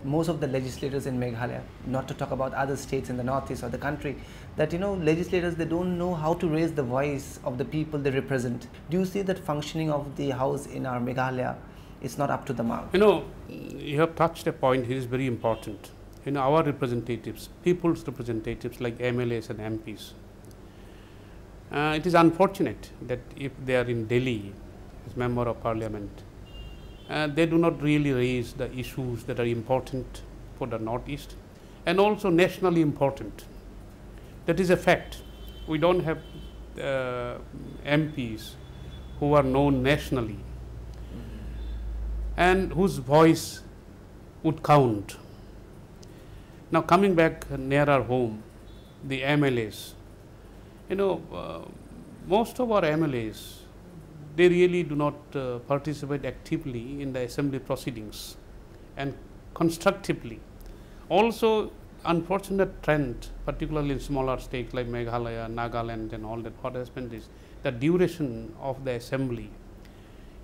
most of the legislators in Meghalaya, not to talk about other states in the northeast of the country, that legislators, they don't know how to raise the voice of the people they represent. Do you see that functioning of the house in our Meghalaya is not up to the mark? You have touched a point here is very important. Our representatives, people's representatives like MLAs and MPs, it is unfortunate that if they are in Delhi as member of parliament, they do not really raise the issues that are important for the northeast and also nationally important. That is a fact. We don't have MPs who are known nationally and whose voice would count. Now coming back near our home, the MLAs, most of our MLAs, they really do not participate actively in the assembly proceedings and constructively. Also, unfortunate trend, particularly in smaller states like Meghalaya, Nagaland and all that, what has happened is the duration of the assembly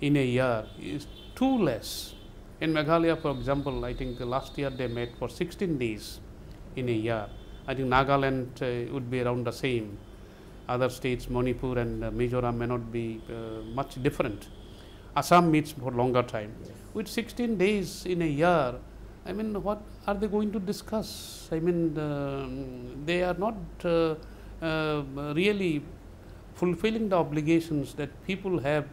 in a year is too less. In Meghalaya, for example, I think last year they met for 16 days in a year. I think Nagaland would be around the same. Other states, Manipur and Mizoram, may not be much different. Assam meets for longer time. With 16 days in a year, I mean, what are they going to discuss? I mean, they are not really fulfilling the obligations that people have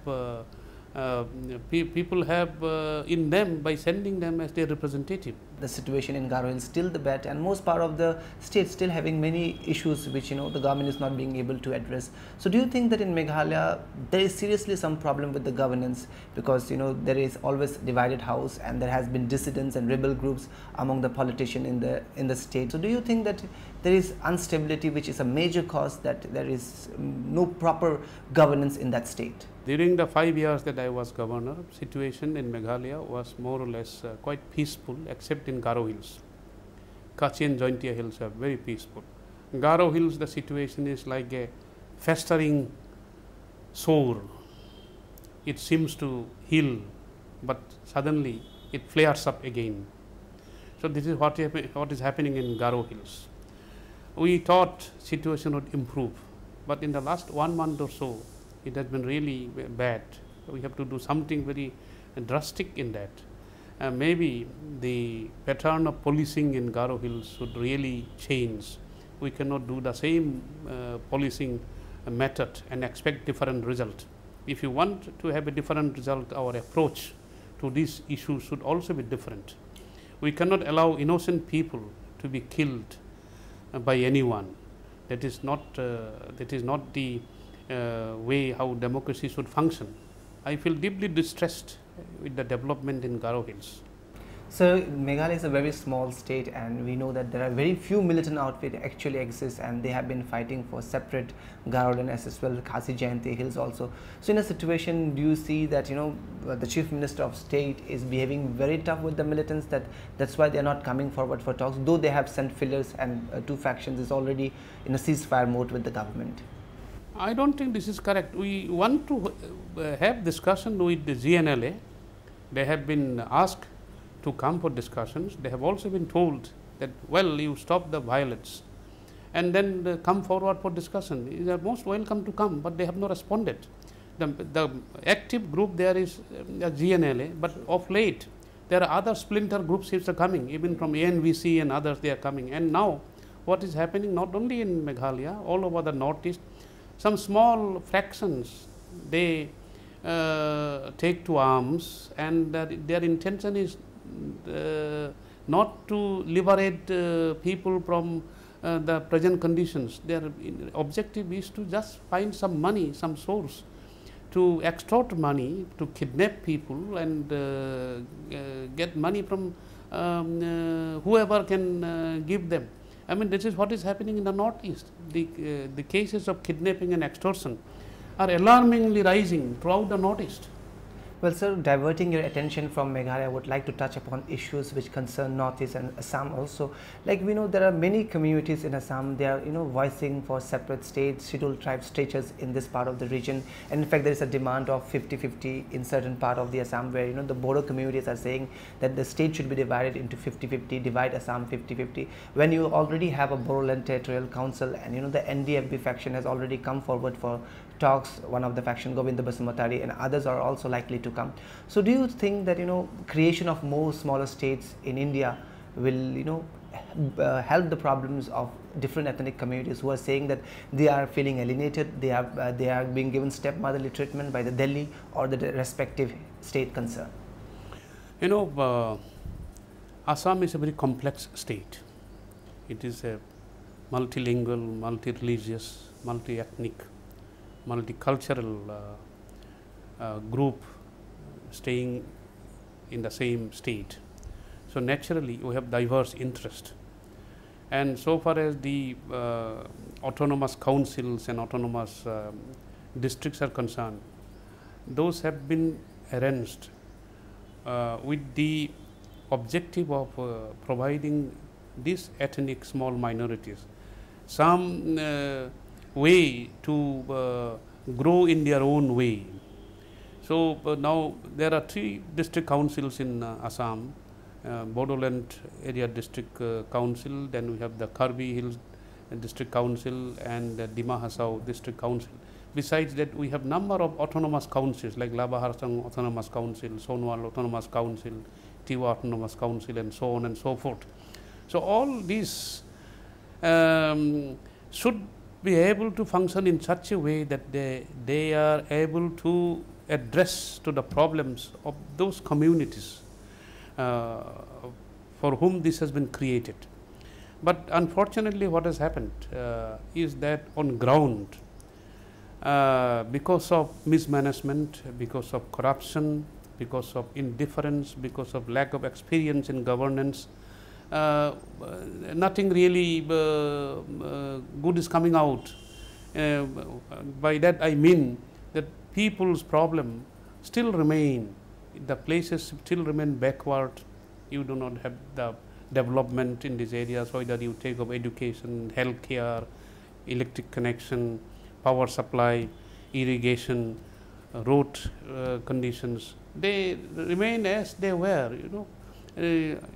in them by sending them as their representative. The situation in Garo Hills still the bad, and most part of the state still having many issues which the government is not being able to address. So do you think that in Meghalaya there is seriously some problem with the governance, because there is always divided house and there has been dissidents and rebel groups among the politicians in the state? So do you think that there is instability which is a major cause that there is no proper governance in that state? During the 5 years that I was governor, situation in Meghalaya was more or less quite peaceful, except in Garo Hills. Kachi and Jointia Hills are very peaceful. In Garo Hills, the situation is like a festering sore. It seems to heal, but suddenly it flares up again. So this is what is happening in Garo Hills. We thought situation would improve, but in the last 1 month or so, it has been really bad. We have to do something very drastic in that. Maybe the pattern of policing in Garo Hills should really change. We cannot do the same policing method and expect different result. If you want to have a different result, our approach to these issues should also be different. We cannot allow innocent people to be killed by anyone. That is not the way how democracy should function. I feel deeply distressed with the development in Garo Hills. So Meghalaya is a very small state, and we know that there are very few militant outfits actually exist, and they have been fighting for separate Garo and as well Khasi Jayanti Hills also. So in a situation, do you see that the Chief Minister of State is behaving very tough with the militants, that's why they are not coming forward for talks, though they have sent fillers and two factions is already in a ceasefire mode with the government? I don't think this is correct. We want to have discussion with the GNLA. They have been asked to come for discussions. They have also been told that, well, you stop the violence and then come forward for discussion. They are most welcome to come, but they have not responded. The active group there is GNLA, but of late there are other splinter groups which are coming, even from ANVC and others they are coming. And now what is happening not only in Meghalaya, all over the northeast, some small fractions, they take to arms, and their intention is not to liberate people from the present conditions. Their objective is to just find some money, some source, to extort money, to kidnap people and get money from whoever can give them. I mean, this is what is happening in the northeast. The cases of kidnapping and extortion are alarmingly rising throughout the northeast. Well, sir, diverting your attention from Meghalaya, I would like to touch upon issues which concern Northeast and Assam also. Like we know, there are many communities in Assam. They are, voicing for separate states, scheduled tribe status in this part of the region. And in fact, there is a demand of 50-50 in certain part of the Assam, where the border communities are saying that the state should be divided into 50-50, divide Assam 50-50. When you already have a Bodoland Territorial Council, and the NDFB faction has already come forward for talks, one of the faction Govinda Basummatari, and others are also likely to come. So do you think that creation of more smaller states in India will help the problems of different ethnic communities who are saying that they are feeling alienated, they are being given stepmotherly treatment by the Delhi or the respective state concerned? Assam is a very complex state. It is a multilingual, multi-religious, multi-ethnic, multicultural group staying in the same state. So naturally we have diverse interest, and so far as the autonomous councils and autonomous districts are concerned, those have been arranged with the objective of providing these ethnic small minorities some way to grow in their own way. So now there are 3 district councils in Assam, Bodoland Area District Council, then we have the Karbi Hills District Council and Dima Hasao District Council. Besides that, we have number of autonomous councils like Labaharsang Autonomous Council, Sonwal Autonomous Council, Tiwa Autonomous Council, and so on and so forth. So all these should be able to function in such a way that they are able to address to the problems of those communities for whom this has been created. But unfortunately what has happened is that on ground, because of mismanagement, because of corruption, because of indifference, because of lack of experience in governance, nothing really good is coming out. By that I mean that people's problem still remain, the places still remain backward. You do not have the development in these areas, whether you take of education, healthcare, electric connection, power supply, irrigation, road conditions. They remain as they were,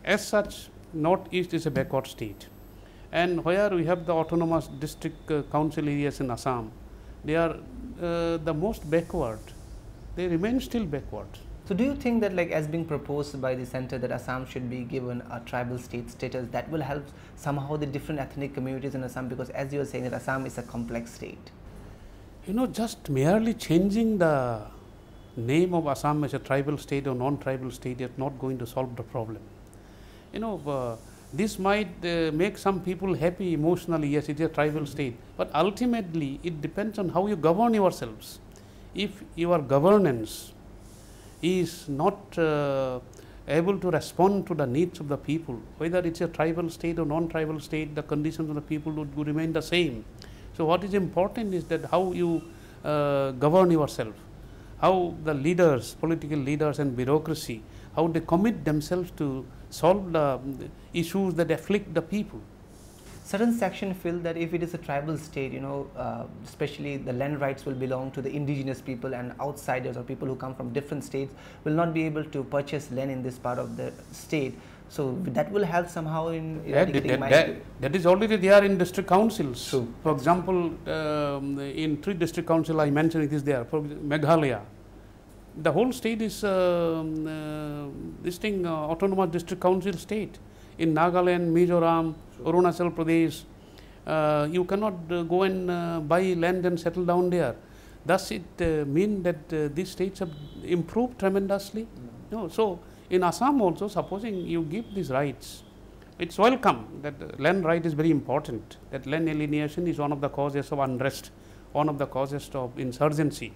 as such. Northeast is a backward state, and where we have the autonomous district council areas in Assam, they are the most backward. They remain still backward. So do you think that, like as being proposed by the center, that Assam should be given a tribal state status, that will help somehow the different ethnic communities in Assam? Because as you were saying, that Assam is a complex state. Just merely changing the name of Assam as a tribal state or non-tribal state is not going to solve the problem. This might make some people happy emotionally, yes, it is a tribal state, but ultimately it depends on how you govern yourselves. If your governance is not able to respond to the needs of the people, whether it's a tribal state or non-tribal state, the conditions of the people would remain the same. So what is important is that how you govern yourself, how the leaders, political leaders and bureaucracy, how they commit themselves to solve the issues that afflict the people. Certain sections feel that if it is a tribal state, especially the land rights will belong to the indigenous people, and outsiders or people who come from different states will not be able to purchase land in this part of the state. So that will help somehow in eradicating that is already there in district councils. True. For example, in 3 district council I mentioned, it is there. For Meghalaya, the whole state is autonomous district council state. In Nagaland, Mizoram, Arunachal Pradesh, you cannot go and buy land and settle down there. Does it mean that these states have improved tremendously? No. So in Assam also, supposing you give these rights, it's welcome. That land right is very important. That land alienation is one of the causes of unrest, one of the causes of insurgency.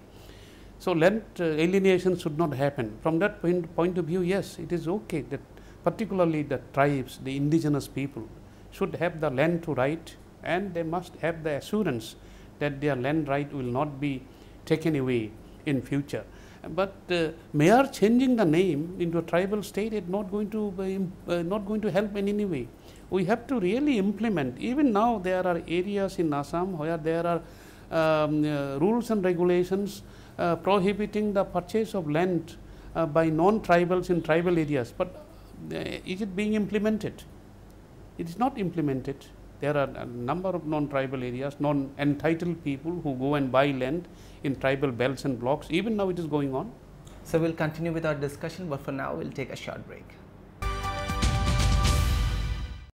So land alienation should not happen. From that point of view, yes, it is okay that particularly the tribes, the indigenous people, should have the land to right, and they must have the assurance that their land right will not be taken away in future. But mere changing the name into a tribal state is not going to not going to help in any way. We have to really implement. Even now, there are areas in Assam where there are rules and regulations prohibiting the purchase of land by non-tribals in tribal areas. But is it being implemented? It is not implemented. There are a number of non-tribal areas, non-entitled people who go and buy land in tribal belts and blocks. Even now it is going on. So we'll continue with our discussion, but for now we'll take a short break.